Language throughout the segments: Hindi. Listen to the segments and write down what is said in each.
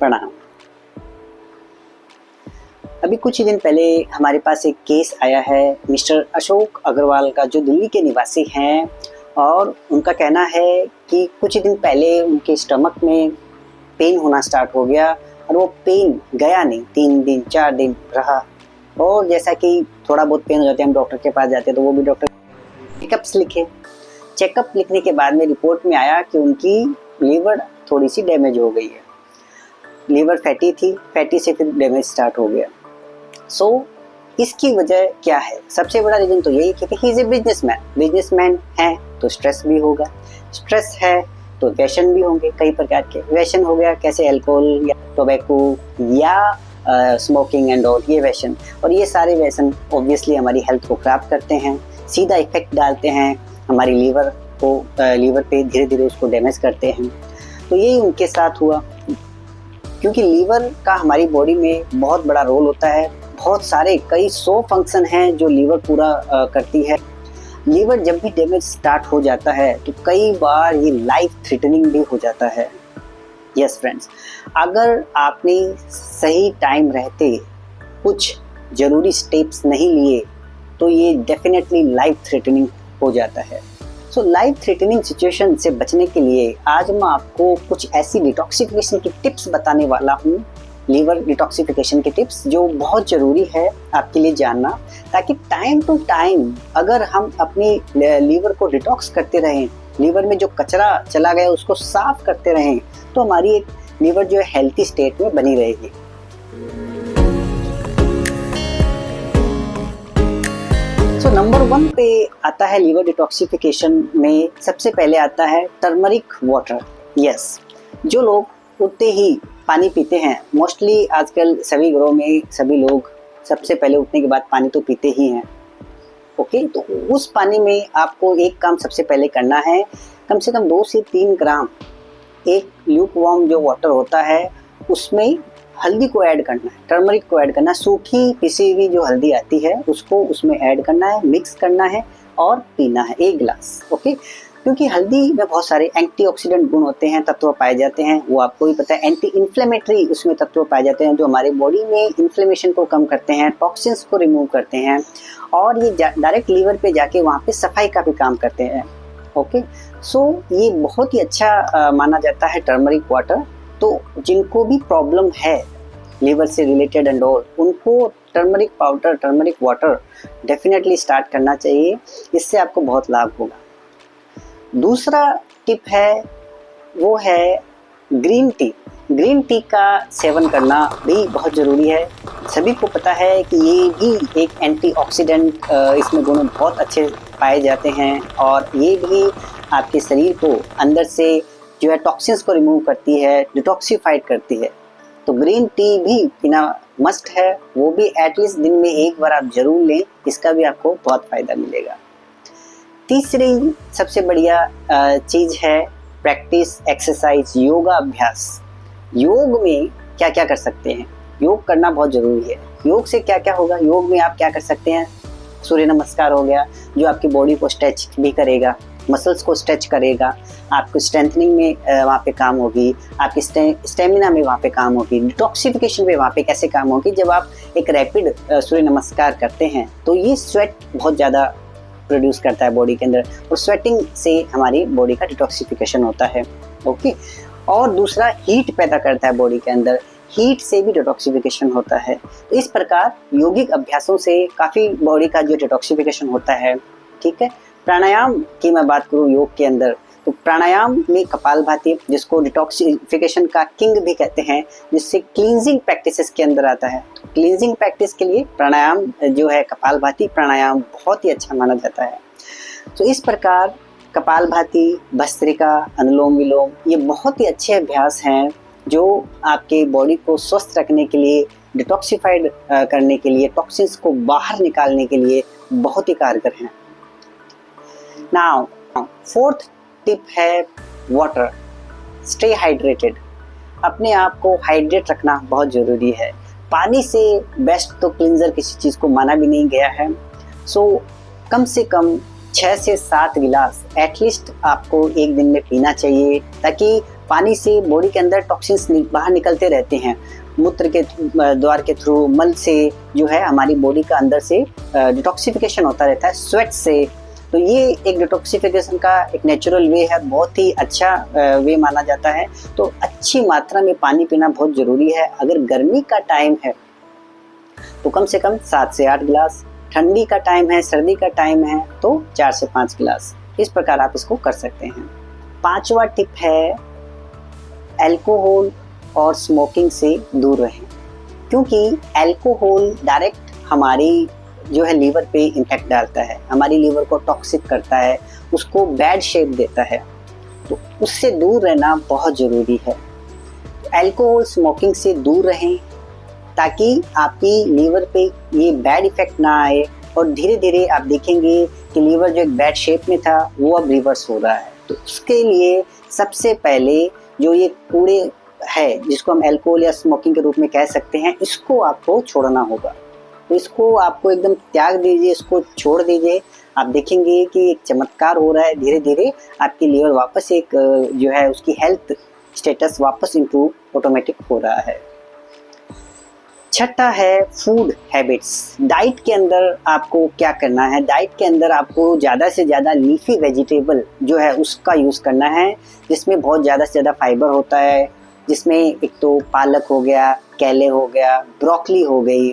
प्रणाम। अभी कुछ ही दिन पहले हमारे पास एक केस आया है मिस्टर अशोक अग्रवाल का, जो दिल्ली के निवासी हैं, और उनका कहना है कि कुछ ही दिन पहले उनके स्टमक में पेन होना स्टार्ट हो गया और वो पेन गया नहीं, 3 दिन 4 दिन रहा। और जैसा कि थोड़ा बहुत पेन हो जाते हैं, हम डॉक्टर के पास जाते हैं तो वो भी डॉक्टर चेकअप्स लिखे। चेकअप लिखने के बाद में रिपोर्ट में आया कि उनकी लीवर थोड़ी सी डैमेज हो गई है। लीवर फैटी थी, फैटी से फिर डैमेज स्टार्ट हो गया। इसकी वजह क्या है? सबसे बड़ा रीजन तो यही कि ही इज ए बिजनेसमैन है तो स्ट्रेस भी होगा, स्ट्रेस है तो व्यसन भी होंगे, कई प्रकार के व्यसन हो गया, कैसे अल्कोहल या टोबैको या स्मोकिंग एंड ऑल, ये व्यसन। और ये सारे व्यसन ऑब्वियसली हमारी हेल्थ को खराब करते हैं, सीधा इफेक्ट डालते हैं हमारी लीवर को, लीवर पे धीरे धीरे उसको डैमेज करते हैं। तो यही उनके साथ हुआ, क्योंकि लीवर का हमारी बॉडी में बहुत बड़ा रोल होता है। बहुत सारे कई 100 फंक्शन हैं जो लीवर पूरा करती है। लीवर जब भी डैमेज स्टार्ट हो जाता है तो कई बार ये लाइफ थ्रेटनिंग भी हो जाता है। यस फ्रेंड्स, अगर आपने सही टाइम रहते कुछ ज़रूरी स्टेप्स नहीं लिए तो ये डेफिनेटली लाइफ थ्रेटनिंग हो जाता है। लाइफ थ्रेटनिंग सिचुएशन से बचने के लिए आज मैं आपको कुछ ऐसी डिटॉक्सिफिकेशन की टिप्स बताने वाला हूँ, लीवर डिटॉक्सिफिकेशन की टिप्स, जो बहुत ज़रूरी है आपके लिए जानना, ताकि टाइम टू टाइम अगर हम अपनी लीवर को डिटॉक्स करते रहें, लीवर में जो कचरा चला गया उसको साफ करते रहें, तो हमारी एक लीवर जो है हेल्थी स्टेट में बनी रहेगी। नंबर 1 पे आता है लीवर डिटॉक्सिफिकेशन में, सबसे पहले आता है टर्मरिक वाटर। यस, जो लोग उठते ही पानी पीते हैं, मोस्टली आजकल सभी घरों में सभी लोग सबसे पहले उठने के बाद पानी तो पीते ही हैं। ओके, तो उस पानी में आपको एक काम सबसे पहले करना है, कम से कम 2 से 3 ग्राम एक ल्यूक वार्म जो वाटर होता है उसमें हल्दी को ऐड करना है, टर्मरिक को ऐड करना है। सूखी पिसी हुई जो हल्दी आती है उसको उसमें ऐड करना है, मिक्स करना है और पीना है 1 गिलास। ओके, क्योंकि हल्दी में बहुत सारे एंटीऑक्सीडेंट गुण होते हैं, तत्व पाए जाते हैं, वो आपको भी पता है। एंटी इन्फ्लेमेटरी उसमें तत्व पाए जाते हैं जो हमारे बॉडी में इन्फ्लेमेशन को कम करते हैं, टॉक्सिन्स को रिमूव करते हैं, और ये डायरेक्ट लीवर पे जाके वहाँ पे सफाई का भी काम करते हैं। ओके, ये बहुत ही अच्छा माना जाता है टर्मरिक वाटर। तो जिनको भी प्रॉब्लम है लीवर से रिलेटेड एंड ऑल, उनको turmeric powder, turmeric water definitely start करना चाहिए, इससे आपको बहुत लाभ होगा। दूसरा टिप है वो है ग्रीन टी। ग्रीन टी का सेवन करना भी बहुत ज़रूरी है। सभी को पता है कि ये भी एक एंटीऑक्सीडेंट, इसमें गुण बहुत अच्छे पाए जाते हैं, और ये भी आपके शरीर को अंदर से जो है टॉक्सिन्स को रिमूव करती है, डिटॉक्सिफाइड करती है। तो ग्रीन टी भी पीना मस्ट है, वो भी एटलीस्ट दिन में 1 बार आप जरूर लें, इसका भी आपको बहुत फ़ायदा मिलेगा। तीसरी सबसे बढ़िया चीज़ है प्रैक्टिस, एक्सरसाइज, योगा अभ्यास। योग में क्या क्या कर सकते हैं? योग करना बहुत ज़रूरी है। योग से क्या क्या होगा? योग में आप क्या कर सकते हैं? सूर्य नमस्कार हो गया, जो आपकी बॉडी को स्ट्रेच भी करेगा, मसल्स को स्ट्रेच करेगा, आपको स्ट्रेंथनिंग में वहाँ पे काम होगी, आपकी स्टेमिना में वहाँ पे काम होगी, डिटॉक्सिफिकेशन में वहाँ पे कैसे काम होगी। जब आप एक रैपिड सूर्य नमस्कार करते हैं तो ये स्वेट बहुत ज़्यादा प्रोड्यूस करता है बॉडी के अंदर, और स्वेटिंग से हमारी बॉडी का डिटॉक्सिफिकेशन होता है। ओके, और दूसरा हीट पैदा करता है बॉडी के अंदर, हीट से भी डिटॉक्सिफिकेशन होता है। तो इस प्रकार योगिक अभ्यासों से काफ़ी बॉडी का जो डिटॉक्सिफिकेशन होता है। ठीक है, प्राणायाम की मैं बात करूँ योग के अंदर, तो प्राणायाम में कपालभाति, जिसको डिटॉक्सिफिकेशन का किंग भी कहते हैं, जिससे क्लींजिंग प्रैक्टिसेस के अंदर आता है। तो क्लींजिंग प्रैक्टिस के लिए प्राणायाम जो है, कपालभाति प्राणायाम बहुत ही अच्छा माना जाता है। तो इस प्रकार कपालभाति, भस्त्रिका, अनुलोम विलोम, ये बहुत ही अच्छे अभ्यास हैं जो आपके बॉडी को स्वस्थ रखने के लिए, डिटॉक्सिफाइड करने के लिए, टॉक्सिन्स को बाहर निकालने के लिए बहुत ही कारगर हैं। नाउ 4th टिप है वाटर। Stay hydrated. अपने आप को हाइड्रेट रखना बहुत ज़रूरी है। पानी से बेस्ट तो क्लींजर किसी चीज़ को माना भी नहीं गया है। कम से कम 6 से 7 गिलास एटलीस्ट आपको एक दिन में पीना चाहिए, ताकि पानी से बॉडी के अंदर टॉक्सिन्स बाहर निकलते रहते हैं, मूत्र के द्वार के थ्रू, मल से जो है हमारी बॉडी का अंदर से डिटॉक्सिफिकेशन होता रहता है, स्वेट से। तो ये एक डिटॉक्सिफिकेशन का एक नेचुरल वे है, बहुत ही अच्छा वे माना जाता है। तो अच्छी मात्रा में पानी पीना बहुत ज़रूरी है। अगर गर्मी का टाइम है तो कम से कम 7 से 8 गिलास, ठंडी का टाइम है, सर्दी का टाइम है तो 4 से 5 गिलास, इस प्रकार आप इसको कर सकते हैं। 5वां टिप है अल्कोहल और स्मोकिंग से दूर रहें, क्योंकि अल्कोहल डायरेक्ट हमारी जो है लीवर पे इम्पैक्ट डालता है, हमारी लीवर को टॉक्सिक करता है, उसको बैड शेप देता है। तो उससे दूर रहना बहुत ज़रूरी है। अल्कोहल स्मोकिंग से दूर रहें ताकि आपकी लीवर पे ये बैड इफेक्ट ना आए और धीरे धीरे आप देखेंगे कि लीवर जो एक बैड शेप में था वो अब रिवर्स हो रहा है। तो उसके लिए सबसे पहले जो ये कूड़े है जिसको हम अल्कोहल या स्मोकिंग के रूप में कह सकते हैं, इसको आपको छोड़ना होगा। तो इसको आपको एकदम त्याग दीजिए, इसको छोड़ दीजिए। आप देखेंगे कि एक चमत्कार हो रहा है, धीरे धीरे आपकी लीवर वापस एक जो है उसकी हेल्थ स्टेटस वापस इम्प्रूव ऑटोमेटिक हो रहा है। 6था है फूड हैबिट्स। डाइट के अंदर आपको क्या करना है, डाइट के अंदर आपको ज़्यादा से ज़्यादा लीफी वेजिटेबल जो है उसका यूज़ करना है, जिसमें बहुत ज़्यादा से ज़्यादा फाइबर होता है, जिसमें एक तो पालक हो गया, केले हो गया, ब्रोकली हो गई।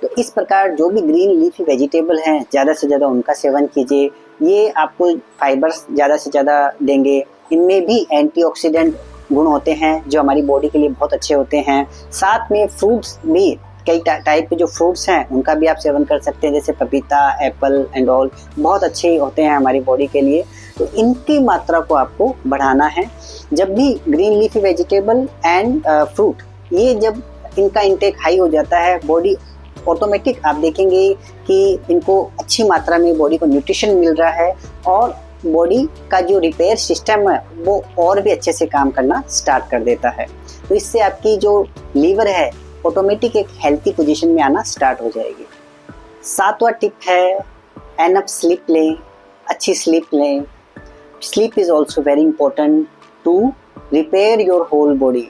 तो इस प्रकार जो भी ग्रीन लीफी वेजिटेबल हैं ज़्यादा से ज़्यादा उनका सेवन कीजिए, ये आपको फाइबर्स ज़्यादा से ज़्यादा देंगे। इनमें भी एंटीऑक्सीडेंट गुण होते हैं जो हमारी बॉडी के लिए बहुत अच्छे होते हैं। साथ में फ्रूट्स भी, कई टाइप के जो फ्रूट्स हैं उनका भी आप सेवन कर सकते हैं, जैसे पपीता, एप्पल एंड ऑल, बहुत अच्छे होते हैं हमारी बॉडी के लिए। तो इनकी मात्रा को आपको बढ़ाना है। जब भी green leafy vegetable and fruit, ये जब इनका इंटेक हाई हो जाता है, बॉडी ऑटोमेटिक आप देखेंगे कि इनको अच्छी मात्रा में बॉडी को न्यूट्रिशन मिल रहा है और बॉडी का जो रिपेयर सिस्टम है वो और भी अच्छे से काम करना स्टार्ट कर देता है। तो इससे आपकी जो लीवर है ऑटोमेटिक एक हेल्थी पोजीशन में आना स्टार्ट हो जाएगी। 7वां टिप है एनफ स्लीप लें, अच्छी स्लीप लें। Sleep is also very important to repair your whole body.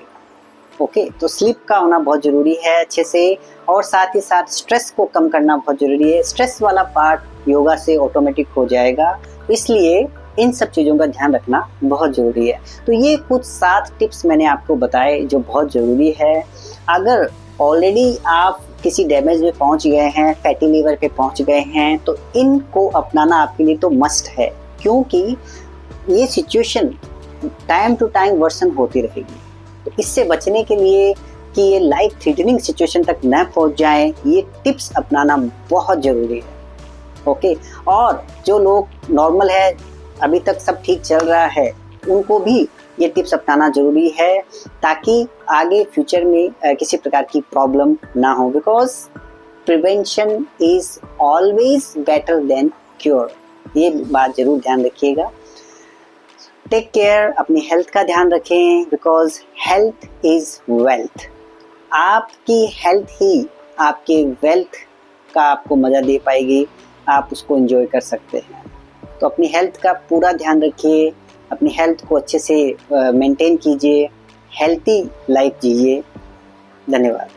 Okay, तो स्लीप का होना बहुत ज़रूरी है अच्छे से, और साथ ही साथ स्ट्रेस को कम करना बहुत ज़रूरी है। स्ट्रेस वाला पार्ट योगा से ऑटोमेटिक हो जाएगा, इसलिए इन सब चीज़ों का ध्यान रखना बहुत ज़रूरी है। तो ये कुछ 7 टिप्स मैंने आपको बताए जो बहुत ज़रूरी है। अगर ऑलरेडी आप किसी डैमेज में पहुंच गए हैं, फैटी लीवर पे पहुंच गए हैं, तो इनको अपनाना आपके लिए तो मस्ट है, क्योंकि ये situation time to time worsen होती रहेगी। तो इससे बचने के लिए कि ये लाइफ थ्रेटनिंग सिचुएशन तक न पहुंच जाए, ये टिप्स अपनाना बहुत ज़रूरी है। ओके, और जो लोग नॉर्मल है, अभी तक सब ठीक चल रहा है, उनको भी ये टिप्स अपनाना ज़रूरी है ताकि आगे फ्यूचर में किसी प्रकार की प्रॉब्लम ना हो, because prevention is always better than cure. ये बात ज़रूर ध्यान रखिएगा। टेक केयर, अपनी हेल्थ का ध्यान रखें, बिकॉज हेल्थ इज़ वेल्थ। आपकी हेल्थ ही आपके वेल्थ का आपको मज़ा दे पाएगी, आप उसको एंजॉय कर सकते हैं। तो अपनी हेल्थ का पूरा ध्यान रखिए, अपनी हेल्थ को अच्छे से मेंटेन कीजिए, हेल्थी लाइफ जिए। धन्यवाद।